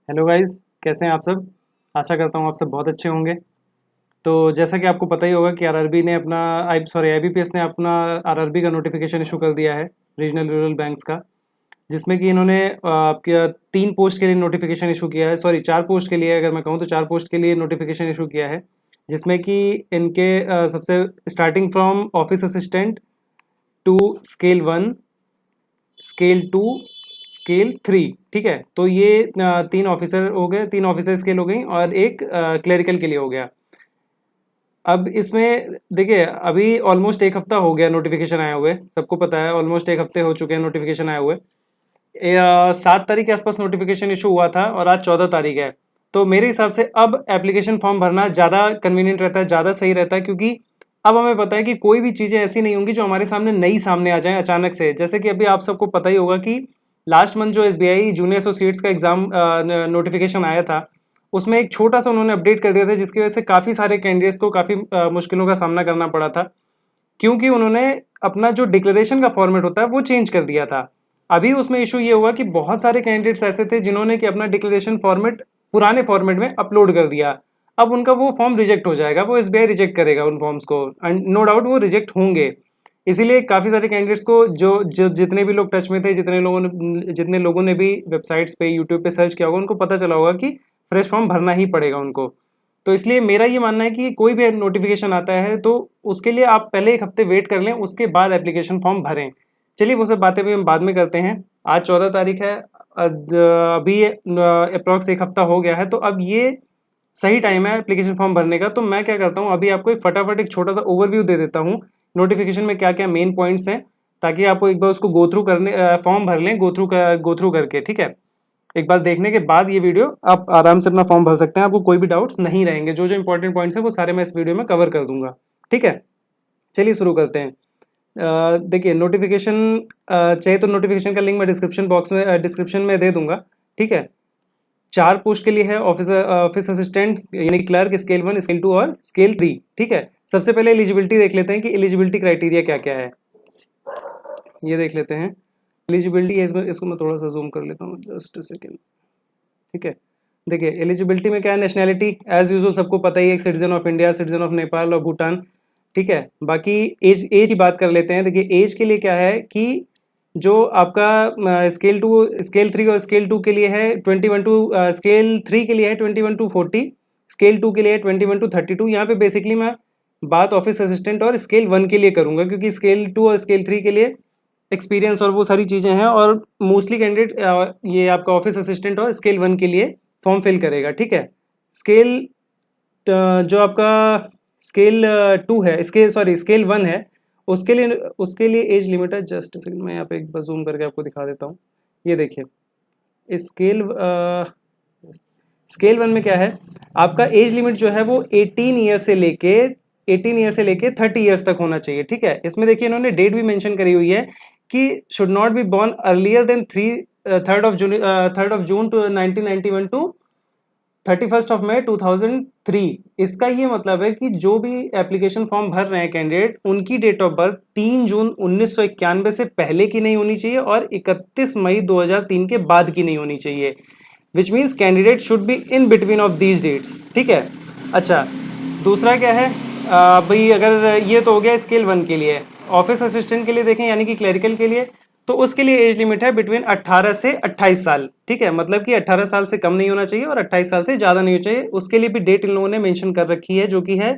Hello guys, कैसे हैं आप सब। आशा करता हूँ आप सब बहुत अच्छे होंगे। तो जैसा कि आपको पता ही होगा कि आरआरबी ने अपना आईबीपीएस ने अपना आरआरबी का नोटिफिकेशन इशू कर दिया है, रीजनल रूरल बैंक्स का। जिसमें कि इन्होंने आपके 3 पोस्ट के लिए नोटिफिकेशन इशू किया है, सॉरी 4 पोस्ट के लिए, अगर मैं कहूँ तो 4 पोस्ट के लिए नोटिफिकेशन इशू किया है। जिसमें कि इनके सबसे starting from office assistant to scale 1, scale 2, scale 3। ठीक है, तो ये 3 ऑफिसर हो गए, 3 ऑफिसर स्केल हो गई और एक क्लरिकल के लिए हो गया। अब इसमें देखिए, अभी ऑलमोस्ट 1 हफ्ता हो गया नोटिफिकेशन आए हुए, सबको पता है ऑलमोस्ट 1 हफ्ते हो चुके हैं नोटिफिकेशन आए हुए। 7 तारीख के आसपास नोटिफिकेशन इशू हुआ था और आज 14 तारीख है। तो मेरे हिसाब से अब एप्लीकेशन फॉर्म भरना ज़्यादा कन्वीनियंट रहता है, ज़्यादा सही रहता है, क्योंकि अब हमें पता है कि कोई भी चीज़ें ऐसी नहीं होंगी जो हमारे सामने नई सामने आ जाएं अचानक से। जैसे कि अभी आप सबको पता ही होगा कि लास्ट मंथ जो एसबीआई जूनियर एसोसिएट्स का एग्जाम नोटिफिकेशन आया था, उसमें एक छोटा सा उन्होंने अपडेट कर दिया था, जिसकी वजह से काफ़ी सारे कैंडिडेट्स को काफ़ी मुश्किलों का सामना करना पड़ा था, क्योंकि उन्होंने अपना जो डिक्लेरेशन का फॉर्मेट होता है वो चेंज कर दिया था। अभी उसमें इशू ये हुआ कि बहुत सारे कैंडिडेट्स ऐसे थे जिन्होंने कि अपना डिक्लेरेशन फॉर्मेट पुराने फॉर्मेट में अपलोड कर दिया। अब उनका वो फॉर्म रिजेक्ट हो जाएगा, वो एसबीआई रिजेक्ट करेगा उन फॉर्म्स को, एंड नो डाउट वो रिजेक्ट होंगे। इसीलिए काफ़ी सारे कैंडिडेट्स को जो जितने भी लोग टच में थे, जितने लोगों ने भी वेबसाइट्स पे यूट्यूब पे सर्च किया होगा, उनको पता चला होगा कि फ्रेश फॉर्म भरना ही पड़ेगा उनको। तो इसलिए मेरा ये मानना है कि कोई भी नोटिफिकेशन आता है तो उसके लिए आप पहले 1 हफ्ते वेट कर लें, उसके बाद एप्लीकेशन फॉर्म भरें। चलिए वो सब बातें भी हम बाद में करते हैं। आज 14 तारीख है, अभी अप्रॉक्स 1 हफ्ता हो गया है, तो अब ये सही टाइम है एप्लीकेशन फॉर्म भरने का। तो मैं क्या करता हूँ, अभी आपको फटाफट एक छोटा सा ओवरव्यू दे देता हूँ नोटिफिकेशन में क्या क्या मेन पॉइंट्स हैं, ताकि आपको एक बार उसको गो थ्रू करने, फॉर्म भर लें गो थ्रू करके। ठीक है, एक बार देखने के बाद ये वीडियो आप आराम से अपना फॉर्म भर सकते हैं, आपको कोई भी डाउट्स नहीं रहेंगे। जो जो इंपॉर्टेंट पॉइंट्स हैं वो सारे मैं इस वीडियो में कवर कर दूंगा। ठीक है, चलिए शुरू करते हैं। देखिए नोटिफिकेशन, चाहिए तो नोटिफिकेशन का लिंक मैं डिस्क्रिप्शन में दे दूंगा। ठीक है, 4 पोस्ट के लिए है, ऑफिस असिस्टेंट यानी क्लर्क, स्केल 1, स्केल 2 और स्केल 3। ठीक है, सबसे पहले एलिजिबिलिटी देख लेते हैं कि एलिजिबिलिटी क्राइटेरिया क्या क्या है, ये देख लेते हैं। एलिजिबिलिटी है, इसको मैं थोड़ा सा जूम कर लेता हूँ, जस्ट अ सेकेंड। ठीक है, देखिए एलिजिबिलिटी में क्या है, नेशनैलिटी एज यूजुअल सबको पता ही है, citizen of India, citizen of Nepal और भूटान। ठीक है, बाकी एज एज की बात कर लेते हैं। देखिए एज के लिए क्या है कि जो आपका स्केल 3 और स्केल 2 के लिए है 21 टू, स्केल 3 के लिए है 21 to 40, स्केल 2 के लिए है 21 to 32। यहाँ पे बेसिकली मैं बात ऑफिस असिस्टेंट और स्केल 1 के लिए करूँगा, क्योंकि स्केल 2 और स्केल 3 के लिए एक्सपीरियंस और वो सारी चीज़ें हैं, और मोस्टली कैंडिडेट ये आपका ऑफिस असिस्टेंट और स्केल 1 के लिए फॉर्म फिल करेगा। ठीक है, स्केल जो आपका स्केल 2 है, स्केल 1 है, उसके लिए एज लिमिट है, जस्ट सेकंड मैं यहाँ पे एक बार जूम करके आपको दिखा देता हूँ। ये देखिए स्केल 1 में क्या है, आपका एज लिमिट जो है वो 18 ईयर से लेके 30 ईयर्स तक होना चाहिए। ठीक है, इसमें देखिए इन्होंने डेट भी मेंशन करी हुई है कि should not be born earlier than 3rd of June to 1991 to 31st of May 2003। इसका ये मतलब है कि जो भी एप्लीकेशन फॉर्म भर रहे हैं कैंडिडेट, उनकी डेट ऑफ बर्थ 3 जून 1991 से पहले की नहीं होनी चाहिए और 31 मई 2003 के बाद की नहीं होनी चाहिए, which means candidate should be in between of these dates. ठीक है, अच्छा दूसरा क्या है, भाई अगर ये तो हो गया स्केल 1 के लिए। ऑफिस असिस्टेंट के लिए देखें, यानी कि क्लरिकल के लिए, तो उसके लिए एज लिमिट है बिटवीन 18 से 28 साल। ठीक है, मतलब कि 18 साल से कम नहीं होना चाहिए और 28 साल से ज़्यादा नहीं होना चाहिए। उसके लिए भी डेट इन लोगों ने मेंशन कर रखी है, जो कि है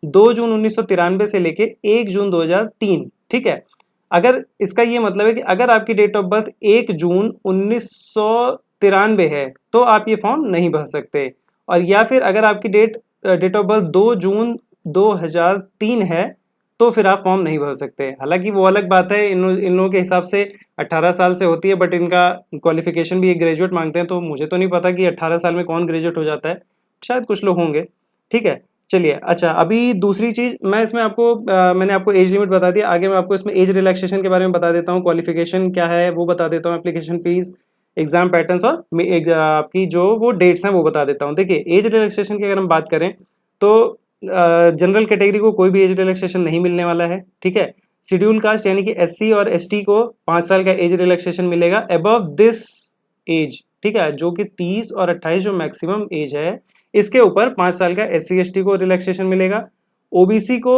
2 जून 1993 से लेके 1 जून 2003। ठीक है, अगर इसका ये मतलब है कि अगर आपकी डेट ऑफ बर्थ 1 जून 1993 है तो आप ये फॉर्म नहीं भर सकते, और या फिर अगर आपकी डेट ऑफ बर्थ 2 जून 2003 है तो फिर आप फॉर्म नहीं भर सकते। हालांकि वो अलग बात है, इन लोगों के हिसाब से 18 साल से होती है, बट इनका क्वालिफिकेशन भी एक ग्रेजुएट मांगते हैं, तो मुझे तो नहीं पता कि 18 साल में कौन ग्रेजुएट हो जाता है, शायद कुछ लोग होंगे। ठीक है, चलिए अच्छा अभी दूसरी चीज़ मैं इसमें आपको मैंने आपको एज लिमिट बता दिया, आगे मैं आपको इसमें एज रिलैक्सेशन के बारे में बता देता हूँ, क्वालिफिकेशन क्या है वो बता देता हूँ, एप्लीकेशन फीस, एग्जाम पैटर्न्स और आपकी जो वो डेट्स हैं वो बता देता हूँ। देखिए एज रिलैक्सेशन की अगर हम बात करें तो जनरल कैटेगरी को कोई भी एज रिलैक्सेशन नहीं मिलने वाला है। ठीक है, शेड्यूल कास्ट यानी कि एससी और एसटी को 5 साल का एज रिलैक्सेशन मिलेगा अबव दिस एज। ठीक है, जो कि 30 और 28 जो मैक्सिमम एज है, इसके ऊपर 5 साल का SC/ST को रिलैक्सेशन मिलेगा, OBC को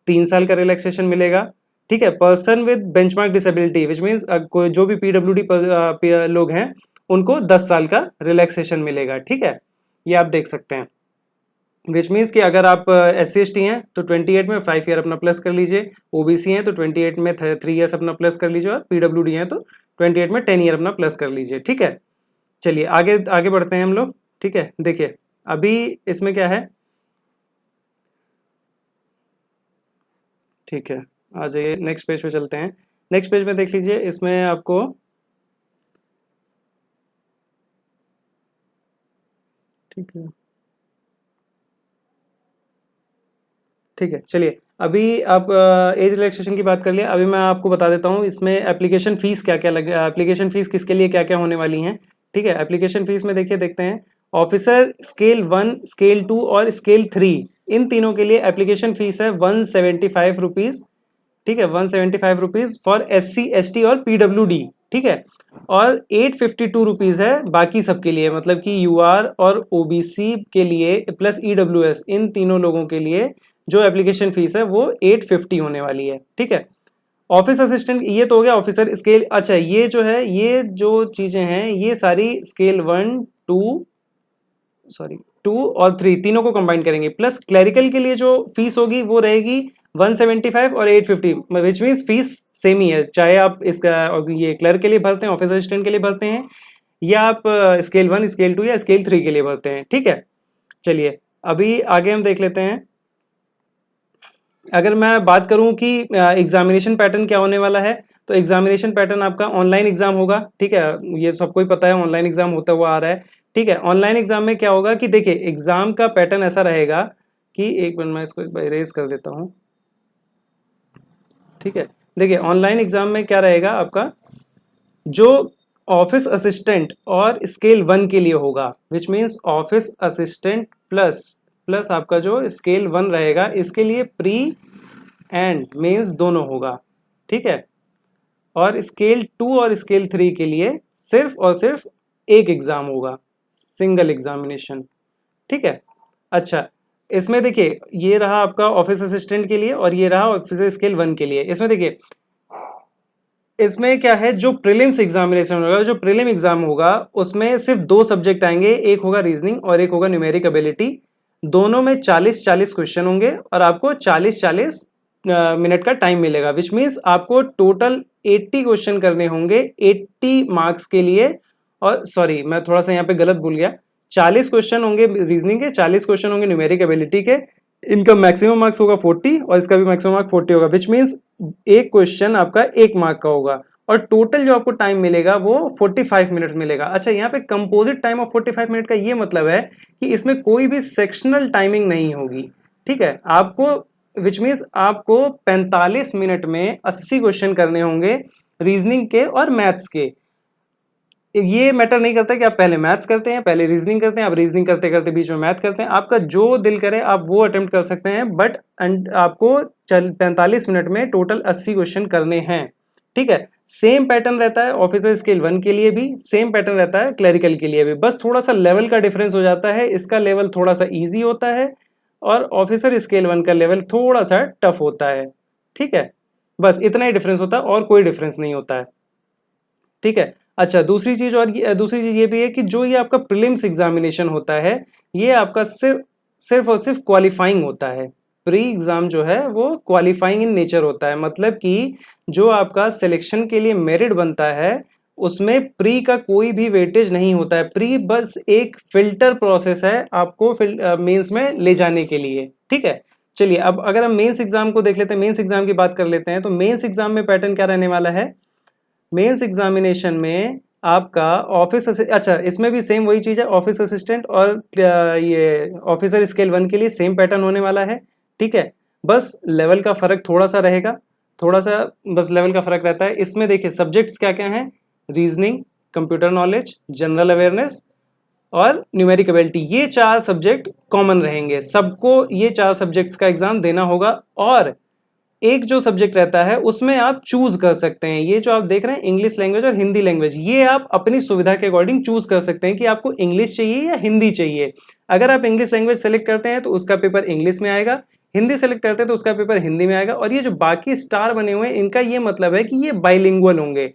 3 साल का रिलैक्सेशन मिलेगा, ठीक है। Person with benchmark disability which means कोई जो भी PWD लोग हैं उनको 10 साल का रिलैक्सेशन मिलेगा, ठीक है। ये आप देख सकते हैं, विच मीन्स कि अगर आप SC/ST हैं तो 28 में 5 ईयर अपना प्लस कर लीजिए, OBC हैं तो 28 में 3 ईयर्स अपना प्लस कर लीजिए, और PWD हैं तो 28 में 10 ईयर अपना प्लस कर लीजिए, ठीक है। चलिए आगे आगे बढ़ते हैं हम लोग, ठीक है। देखिए अभी इसमें क्या है, ठीक है, आ जाइए नेक्स्ट पेज पे चलते हैं। नेक्स्ट पेज में देख लीजिए, इसमें आपको ठीक है, ठीक है। चलिए अभी आप एज रिलैक्सेशन की बात कर लिया, अभी मैं आपको बता देता हूँ इसमें एप्लीकेशन फीस क्या क्या लगे, एप्लीकेशन फीस किसके लिए क्या क्या होने वाली हैं, ठीक है। एप्लीकेशन फीस में देखिए देखते हैं, ऑफिसर स्केल 1, स्केल 2 और स्केल 3, इन तीनों के लिए एप्लीकेशन फीस है 175 रुपीज़, ठीक है, 175 रुपीज़ फॉर SC/ST और PWD, ठीक है। और 852 रुपीज़ है बाकी सबके लिए, मतलब कि UR और OBC के लिए प्लस EWS, इन तीनों लोगों के लिए जो एप्लीकेशन फीस है वो 850 होने वाली है, ठीक है। ऑफिस असिस्टेंट ये तो हो गया ऑफिसर स्केल। अच्छा ये जो है, ये जो चीज़ें हैं ये सारी स्केल 1, 2 और 3 तीनों को कंबाइन करेंगे, प्लस क्लरिकल के लिए जो फीस होगी वो रहेगी 175 और 850, विच मीन्स फीस सेम ही है, चाहे आप इसका ये क्लर्क के लिए भरते हैं, ऑफिस असिस्टेंट के लिए भरते हैं, या आप स्केल 1, स्केल 2 या स्केल 3 के लिए भरते हैं, ठीक है। चलिए अभी आगे हम देख लेते हैं। अगर मैं बात करूं कि एग्जामिनेशन पैटर्न क्या होने वाला है, तो एग्जामिनेशन पैटर्न आपका ऑनलाइन एग्जाम होगा, ठीक है। ये सबको ही पता है, ऑनलाइन एग्जाम होता हुआ आ रहा है, ठीक है। ऑनलाइन एग्जाम में क्या होगा कि देखिए एग्जाम का पैटर्न ऐसा रहेगा कि, एक मिनट मैं इसको एक बार इरेज कर देता हूं, ठीक है। देखिए ऑनलाइन एग्जाम में क्या रहेगा आपका, जो ऑफिस असिस्टेंट और स्केल 1 के लिए होगा, which means office assistant plus plus आपका जो स्केल 1 रहेगा, इसके लिए प्री एंड मेंस दोनों होगा, ठीक है। और स्केल 2 और स्केल 3 के लिए सिर्फ और सिर्फ एक एग्जाम होगा, सिंगल एग्जामिनेशन, ठीक है। अच्छा इसमें देखिए ये रहा आपका ऑफिस असिस्टेंट के लिए, और ये रहा ऑफिस स्केल 1 के लिए। इसमें देखिए इसमें क्या है, जो प्रीलिम्स एग्जामिनेशन होगा, जो प्रीलिम एग्जाम होगा उसमें सिर्फ 2 सब्जेक्ट आएंगे, एक होगा रीजनिंग और एक होगा न्यूमेरिक एबिलिटी। दोनों में 40-40 क्वेश्चन होंगे और आपको 40-40 मिनट का टाइम मिलेगा, विच मीन्स आपको टोटल 80 क्वेश्चन करने होंगे 80 मार्क्स के लिए। और सॉरी मैं थोड़ा सा यहाँ पे गलत भूल गया, 40 क्वेश्चन होंगे रीजनिंग के, 40 क्वेश्चन होंगे न्यूमेरिक एबिलिटी के, इनका मैक्सिमम मार्क्स होगा 40 और इसका भी मैक्सिमम मार्क 40 होगा, विच मीन्स एक क्वेश्चन आपका 1 मार्क का होगा, और टोटल जो आपको टाइम मिलेगा वो 45 मिनट मिलेगा। अच्छा यहाँ पे कंपोजिट टाइम ऑफ 45 मिनट का ये मतलब है कि इसमें कोई भी सेक्शनल टाइमिंग नहीं होगी, ठीक है। आपको विच मीन्स आपको 45 मिनट में 80 क्वेश्चन करने होंगे रीजनिंग के और मैथ्स के। ये मैटर नहीं करता कि आप पहले मैथ्स करते हैं, पहले रीजनिंग करते हैं, आप रीजनिंग करते करते बीच में मैथ करते हैं, आपका जो दिल करे आप वो अटेम्प्ट कर सकते हैं, बट आपको 45 मिनट में टोटल 80 क्वेश्चन करने हैं, ठीक है। सेम पैटर्न रहता है ऑफिसर स्केल 1 के लिए भी, सेम पैटर्न रहता है क्लरिकल के लिए भी, बस थोड़ा सा लेवल का डिफरेंस हो जाता है, इसका लेवल थोड़ा सा ईजी होता है और ऑफिसर स्केल 1 का लेवल थोड़ा सा टफ होता है, ठीक है। बस इतना ही डिफरेंस होता है और कोई डिफरेंस नहीं होता है, ठीक है। अच्छा दूसरी चीज ये भी है कि जो ये आपका प्रीलिम्स एग्जामिनेशन होता है, ये आपका सिर्फ और सिर्फ क्वालिफाइंग होता है। प्री एग्जाम जो है वो क्वालिफाइंग इन नेचर होता है, मतलब कि जो आपका सिलेक्शन के लिए मेरिट बनता है उसमें प्री का कोई भी वेटेज नहीं होता है। प्री बस एक फिल्टर प्रोसेस है आपको मेंस में ले जाने के लिए, ठीक है। चलिए अब अगर हम मेंस एग्जाम को देख लेते हैं, मेंस एग्जाम की बात कर लेते हैं, तो मेंस एग्जाम में पैटर्न क्या रहने वाला है। मेंस एग्जामिनेशन में आपका अच्छा इसमें भी सेम वही चीज़ है, ऑफिस असिस्टेंट और ये ऑफिसर स्केल 1 के लिए सेम पैटर्न होने वाला है, ठीक है। बस लेवल का फर्क थोड़ा सा रहेगा, थोड़ा सा बस लेवल का फर्क रहता है। इसमें देखिए सब्जेक्ट्स क्या क्या हैं, reasoning, computer knowledge, general awareness और न्यूमेरिक एबिलिटी, ये 4 सब्जेक्ट कॉमन रहेंगे, सबको ये 4 सब्जेक्ट्स का एग्जाम देना होगा। और एक जो सब्जेक्ट रहता है उसमें आप चूज कर सकते हैं। ये जो आप देख रहे हैं इंग्लिश लैंग्वेज और हिंदी लैंग्वेज, ये आप अपनी सुविधा के अकॉर्डिंग चूज कर सकते हैं कि आपको इंग्लिश चाहिए या हिंदी चाहिए। अगर आप इंग्लिश लैंग्वेज सेलेक्ट करते हैं तो उसका पेपर इंग्लिश में आएगा, हिंदी सेलेक्ट करते हैं तो उसका पेपर हिंदी में आएगा। और ये जो बाकी स्टार बने हुए हैं इनका ये मतलब है कि ये बाइलिंगुअल होंगे।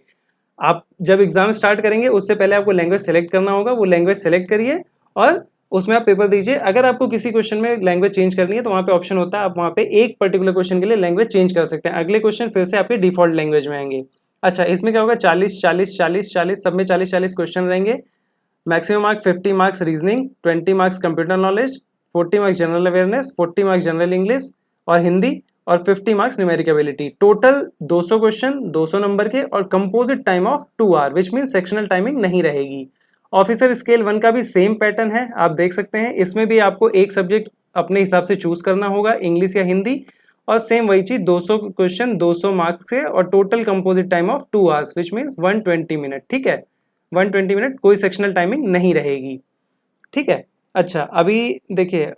आप जब एग्जाम स्टार्ट करेंगे उससे पहले आपको लैंग्वेज सेलेक्ट करना होगा, वो लैंग्वेज सेलेक्ट करिए और उसमें आप पेपर दीजिए। अगर आपको किसी क्वेश्चन में लैंग्वेज चेंज करनी है तो वहां पे ऑप्शन होता है, आप वहां पे एक पर्टिकुलर क्वेश्चन के लिए लैंग्वेज चेंज कर सकते हैं, अगले क्वेश्चन फिर से आपके डिफॉल्ट लैंग्वेज में आएंगे। अच्छा, इसमें क्या होगा, 40 40 40 40 सब में 40 40 क्वेश्चन रहेंगे। Maximum marks 50 marks reasoning, 20 marks computer knowledge, 40 marks general awareness, 40 marks general English और हिंदी, और 50 marks numeric ability. Total 200 question 200 number के और composite time of 2 hour, which mean sectional timing नहीं रहेगी। ऑफिसर स्केल 1 का भी सेम पैटर्न है, आप देख सकते हैं। इसमें भी आपको एक सब्जेक्ट अपने हिसाब से चूज करना होगा, इंग्लिश या हिंदी, और सेम वही चीज 200 क्वेश्चन 200 मार्क्स के और total composite time of 2 hours, which means 120 minute. ठीक है, 120 मिनट, कोई सेक्शनल टाइमिंग नहीं रहेगी। ठीक है। अच्छा, अभी देखिए,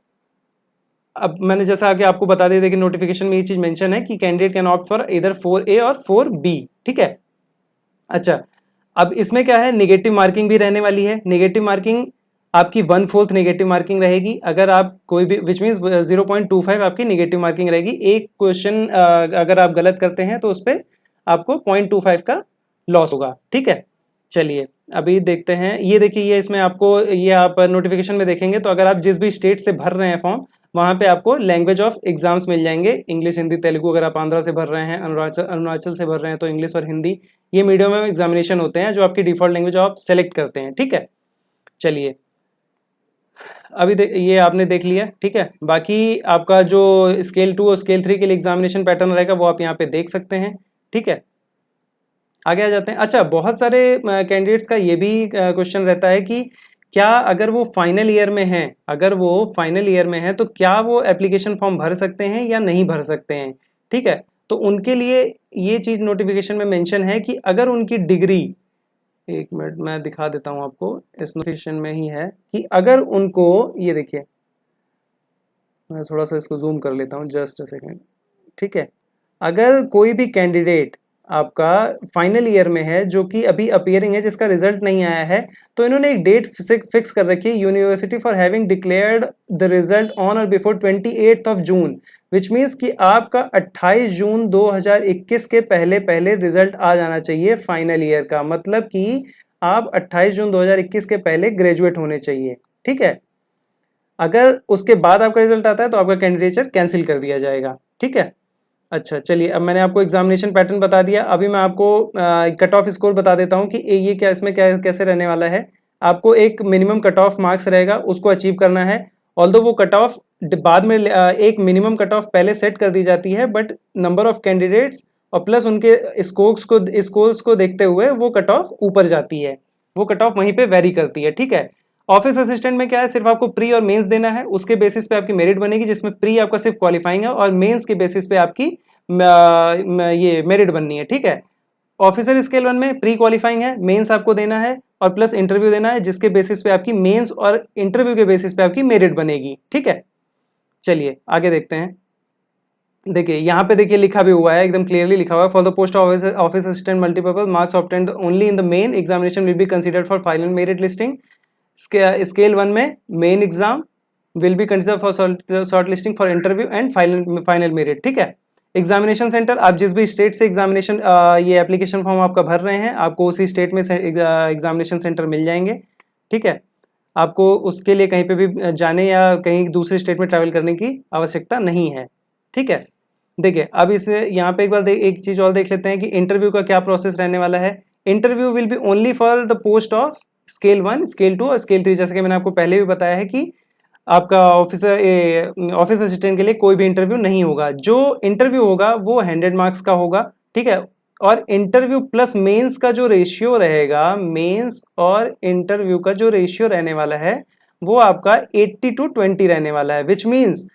अब मैंने जैसा आगे आपको बता दिया, देखिए नोटिफिकेशन में ये चीज मेंशन है कि कैंडिडेट कैन ऑप्ट फॉर इधर 4A और 4B। ठीक है। अच्छा, अब इसमें क्या है, नेगेटिव मार्किंग भी रहने वाली है। नेगेटिव मार्किंग आपकी 1/4 नेगेटिव मार्किंग रहेगी अगर आप कोई भी, विच मीन्स 0.25 आपकी नेगेटिव मार्किंग रहेगी। एक क्वेश्चन अगर आप गलत करते हैं तो उस पर आपको 0.25 का लॉस होगा। ठीक है। चलिए अभी देखते हैं, ये देखिए, ये इसमें आपको, ये आप नोटिफिकेशन में देखेंगे तो अगर आप जिस भी स्टेट से भर रहे हैं फॉर्म, वहाँ पे आपको लैंग्वेज ऑफ एग्जाम्स मिल जाएंगे, इंग्लिश हिंदी तेलुगु। अगर आप आंध्रा से भर रहे हैं, अरुणाचल से भर रहे हैं तो इंग्लिश और हिंदी, ये मीडियम में एग्जामिनेशन होते हैं जो आपकी डिफॉल्ट लैंग्वेज आप सेलेक्ट करते हैं। ठीक है। चलिए अभी ये आपने देख लिया। ठीक है, बाकी आपका जो स्केल 2 और स्केल 3 के लिए एग्जामिनेशन पैटर्न रहेगा वो आप यहाँ पे देख सकते हैं। ठीक है, आगे आ जाते हैं। अच्छा, बहुत सारे कैंडिडेट्स का ये भी क्वेश्चन रहता है कि क्या अगर वो फाइनल ईयर में हैं, अगर वो फाइनल ईयर में है तो क्या वो एप्लीकेशन फॉर्म भर सकते हैं या नहीं भर सकते हैं। ठीक है, तो उनके लिए ये चीज नोटिफिकेशन में मेंशन है कि अगर उनकी डिग्री, एक मिनट मैं दिखा देता हूं आपको, इस नोटिफिकेशन में ही है कि अगर उनको, ये देखिए मैं थोड़ा सा इसको जूम कर लेता हूं, जस्ट अ सेकेंड। ठीक है, अगर कोई भी कैंडिडेट आपका फाइनल ईयर में है जो कि अभी अपीयरिंग है, जिसका रिजल्ट नहीं आया है, तो इन्होंने एक डेट फिक्स कर रखी है, university for having declared the result on और बिफोर 28 जून, विच मीन्स कि आपका 28 जून 2021 के पहले पहले रिजल्ट आ जाना चाहिए फाइनल ईयर का। मतलब कि आप 28 जून 2021 के पहले ग्रेजुएट होने चाहिए। ठीक है, अगर उसके बाद आपका रिजल्ट आता है तो आपका कैंडिडेचर कैंसिल कर दिया जाएगा। ठीक है। अच्छा, चलिए अब मैंने आपको एग्जामिनेशन पैटर्न बता दिया, अभी मैं आपको कट ऑफ स्कोर बता देता हूं कि ये क्या, इसमें क्या कैसे रहने वाला है। आपको एक मिनिमम कट ऑफ मार्क्स रहेगा, उसको अचीव करना है। ऑल्दो वो कट ऑफ बाद में एक मिनिमम कट ऑफ पहले सेट कर दी जाती है, बट नंबर ऑफ कैंडिडेट्स और प्लस उनके स्कोर्स को देखते हुए वो कट ऑफ ऊपर जाती है, वो कट ऑफ वहीं पे वेरी करती है। ठीक है। ऑफिस असिस्टेंट में क्या है, सिर्फ आपको प्री और मेंस देना है, उसके बेसिस पे आपकी मेरिट बनेगी, जिसमें प्री आपका सिर्फ क्वालिफाइंग है और मेंस के बेसिस पे आपकी ये मेरिट बननी है। ठीक है। ऑफिसर स्केल 1 में प्री क्वालिफाइंग है, मेंस आपको देना है और प्लस इंटरव्यू देना है, जिसके बेसिस पे आपकी मेंस और इंटरव्यू के बेसिस पे आपकी मेरिट बनेगी। ठीक है। चलिए आगे देखते हैं। देखिए यहाँ पे देखिए लिखा भी हुआ है, एकदम क्लियरली लिखा हुआ है, for the post of office assistant multipurpose marks obtained only in the main examination will be considered for final merit listing. Scale 1 में main exam will be consider for short listing for interview and final merit. ठीक है। Examination centre, आप जिस भी state से examination ये application form आपका भर रहे हैं, आपको उसी स्टेट में एग्जामिनेशन सेंटर मिल जाएंगे। ठीक है, आपको उसके लिए कहीं पे भी जाने या कहीं दूसरे स्टेट में ट्रैवल करने की आवश्यकता नहीं है। ठीक है। देखिए अब इसे यहाँ पे एक बार एक चीज और देख लेते हैं कि इंटरव्यू का क्या प्रोसेस रहने वाला है। Interview will be only for the post of scale 1, scale 2 और स्केल 3। जैसे कि मैंने आपको पहले भी बताया है कि आपका ऑफिस असिस्टेंट के लिए कोई भी इंटरव्यू नहीं होगा। जो इंटरव्यू होगा वो 100 मार्क्स का होगा। ठीक है, और इंटरव्यू प्लस मेंस का जो रेशियो रहेगा, मेंस और इंटरव्यू का जो रेशियो रहने वाला है वो आपका 80-20 रहने वाला है, विच मीन्स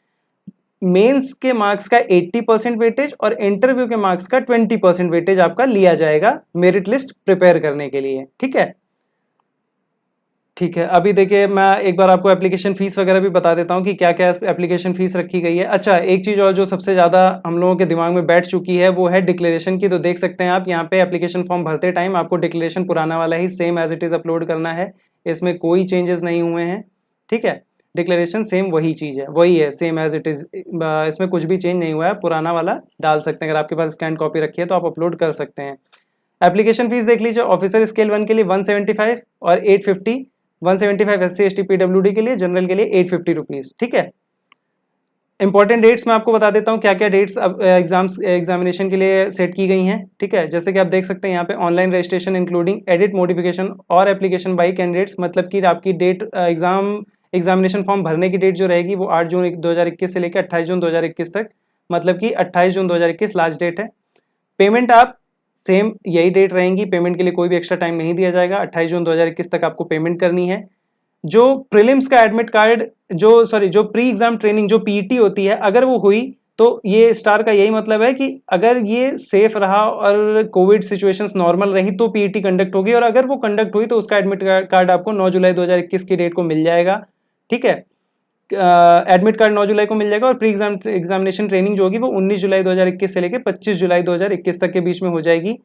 मेंस के मार्क्स का 80% वेटेज और इंटरव्यू के मार्क्स का 20% वेटेज आपका लिया जाएगा मेरिट लिस्ट प्रिपेयर करने के लिए। ठीक है। ठीक है, अभी देखिए मैं एक बार आपको एप्लीकेशन फ़ीस वगैरह भी बता देता हूँ कि क्या-क्या एप्लीकेशन फ़ीस रखी गई है। अच्छा, एक चीज़ और जो सबसे ज़्यादा हम लोगों के दिमाग में बैठ चुकी है, वो है डिक्लेरेशन की। तो देख सकते हैं आप यहाँ पे एप्लीकेशन फॉर्म भरते टाइम आपको डिक्लेरेशन पुराना वाला ही same as it is upload करना है। इसमें कोई चेंजेस नहीं हुए हैं, ठीक है? डिक्लेरेशन सेम वही चीज़ है, वही है सेम एज़ इट इज़। इसमें कुछ भी चेंज नहीं हुआ है, पुराना वाला डाल सकते हैं। अगर आपके पास स्कैन कॉपी रखी है तो आप अपलोड कर सकते हैं। एप्लीकेशन फ़ीस देख लीजिए, ऑफिसर स्केल 1 के लिए 175 और 850, 175 SC ST PWD के लिए, जनरल के लिए 850 रुपीज़, ठीक है। इंपॉर्टेंट डेट्स मैं आपको बता देता हूँ क्या क्या डेट्स अब एग्जामिनेशन के लिए सेट की गई हैं, ठीक है। जैसे कि आप देख सकते हैं यहाँ पे online registration including edit modification और एप्लीकेशन बाई कैंडिडेट्स, मतलब कि आपकी डेट एग्जामिनेशन फॉर्म भरने की डेट जो रहेगी वो 8 जून 2021 से लेकर 28 जून 2021 तक, मतलब कि 28 जून 2021 लास्ट डेट है। पेमेंट आप सेम यही डेट रहेंगी, पेमेंट के लिए कोई भी एक्स्ट्रा टाइम नहीं दिया जाएगा, 28 जून 2021 तक आपको पेमेंट करनी है। जो प्रीलिम्स का एडमिट कार्ड, जो प्री एग्जाम ट्रेनिंग जो पीईटी होती है, अगर वो हुई तो ये स्टार का यही मतलब है कि अगर ये सेफ रहा और कोविड सिचुएशंस नॉर्मल रही तो पीईटी कंडक्ट होगी, और अगर वो कंडक्ट हुई तो उसका एडमिट कार्ड आपको 9 जुलाई 2021 की डेट को मिल जाएगा, ठीक है। एडमिट कार्ड 9 जुलाई को मिल जाएगा और प्री एग्जामिनेशन ट्रेनिंग जो होगी वो 19 जुलाई 2021 से लेकर 25 जुलाई 2021 तक के बीच में हो जाएगी।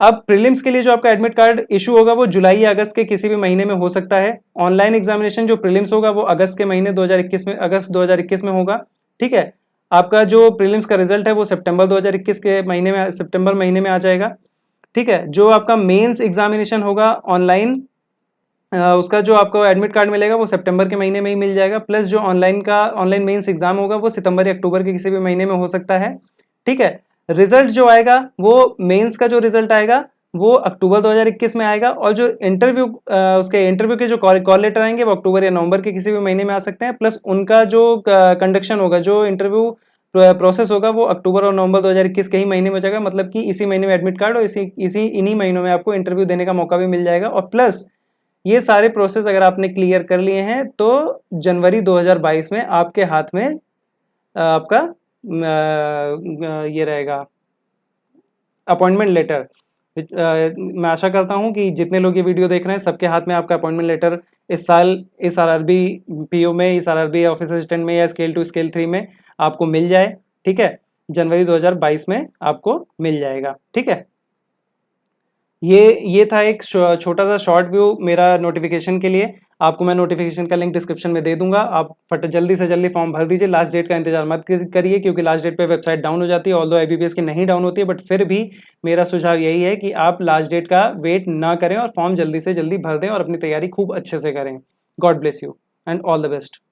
अब प्रीलिम्स के लिए जो आपका एडमिट कार्ड इशू होगा वो जुलाई या अगस्त के किसी भी महीने में हो सकता है। ऑनलाइन एग्जामिनेशन जो प्रीलिम्स होगा वो अगस्त के महीने 2021 में, अगस्त 2021 में होगा, ठीक है। आपका जो प्रीलिम्स का रिजल्ट है वो सितंबर 2021 के महीने में, सितंबर महीने में आ जाएगा, ठीक है। जो आपका मेंस एग्जामिनेशन होगा ऑनलाइन, उसका जो आपको एडमिट कार्ड मिलेगा वो सितंबर के महीने में ही मिल जाएगा, प्लस जो ऑनलाइन मेंस एग्जाम होगा वो सितंबर या अक्टूबर के किसी भी महीने में हो सकता है, ठीक है। रिजल्ट जो आएगा वो मेंस का जो रिजल्ट आएगा वो अक्टूबर 2021 में आएगा, और जो इंटरव्यू उसके इंटरव्यू के जो कॉल लेटर आएंगे वो अक्टूबर या नवंबर के किसी भी महीने में आ सकते हैं, प्लस उनका जो कंडक्शन होगा, जो इंटरव्यू प्रोसेस होगा वो अक्टूबर और नवंबर 2021 के ही महीने में हो जाएगा, मतलब कि इसी महीने में एडमिट कार्ड और इन्हीं महीनों में आपको इंटरव्यू देने का मौका भी मिल जाएगा। और प्लस ये सारे प्रोसेस अगर आपने क्लियर कर लिए हैं तो जनवरी 2022 में आपके हाथ में आपका ये रहेगा अपॉइंटमेंट लेटर। मैं आशा करता हूं कि जितने लोग ये वीडियो देख रहे हैं सबके हाथ में आपका अपॉइंटमेंट लेटर इस साल इस आरआरबी पीओ में, इस आरआरबी ऑफिस असिस्टेंट में या स्केल 2 स्केल 3 में आपको मिल जाए, ठीक है। जनवरी 2022 में आपको मिल जाएगा, ठीक है। ये था एक छोटा सा शॉर्ट व्यू मेरा नोटिफिकेशन के लिए। आपको मैं नोटिफिकेशन का लिंक डिस्क्रिप्शन में दे दूंगा, आप जल्दी से जल्दी फॉर्म भर दीजिए। लास्ट डेट का इंतजार मत करिए, क्योंकि लास्ट डेट पे वेबसाइट डाउन हो जाती है, ऑल्दो आईबीपीएस की नहीं डाउन होती है, बट फिर भी मेरा सुझाव यही है कि आप लास्ट डेट का वेट ना करें और फॉर्म जल्दी से जल्दी भर दें और अपनी तैयारी खूब अच्छे से करें। God bless you and all the best.